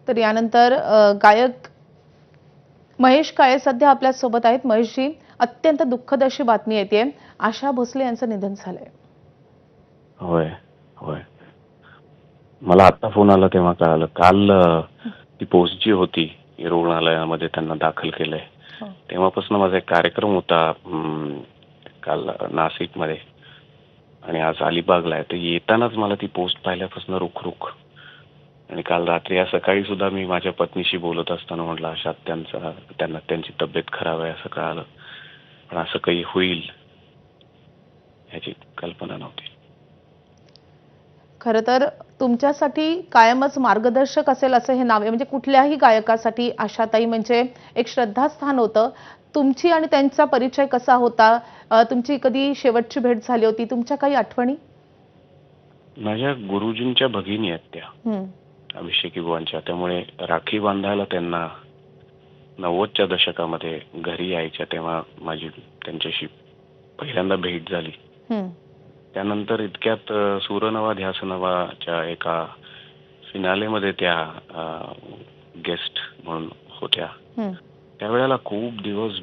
तर यानंतर गायक महेश काळे सध्या आपल्या सोबत आहेत. महेशजी, अत्यंत दुःखद अशी बातमी येते, आशा भोसले यांचं निधन झालंय. होय होय, मला आता फोन आला तेव्हा कळालं. काल ती पोस्ट जी होती रुग्णालयामध्ये त्यांना दाखल केलंय, तेव्हापासून माझा एक कार्यक्रम होता काल नाशिकमध्ये आणि आज अलिबागला आहे. तर येतानाच मला ती पोस्ट पाहिल्यापासून रुख आणि काल रात्री या सकाळी सुद्धा मी माझ्या पत्नीशी बोलत असताना म्हटलं अशा त्यांना त्यांची तब्येत खराब आहे असं कळालं, पण असं काही होईल ह्याची कल्पना नव्हती. खरं तर तुमच्यासाठी कायमच मार्गदर्शक असेल असं हे नाव आहे. म्हणजे कुठल्याही गायकासाठी आशाताई म्हणजे एक श्रद्धास्थान होतं. तुमची आणि त्यांचा परिचय कसा होता? तुमची कधी शेवटची भेट झाली होती? तुमच्या काही आठवणी? माझ्या गुरुजींच्या भगिनी आहेत त्या, अभिषेकी बुवांच्या. त्यामुळे राखी बांधायला त्यांना 90च्या दशकामध्ये घरी यायच्या, तेव्हा माझी त्यांच्याशी पहिल्यांदा भेट झाली. त्यानंतर इतक्यात सूरनवा ध्यासनवाच्या एका फिनालेमध्ये त्या गेस्ट म्हणून होत्या. त्यावेळेला खूप दिवस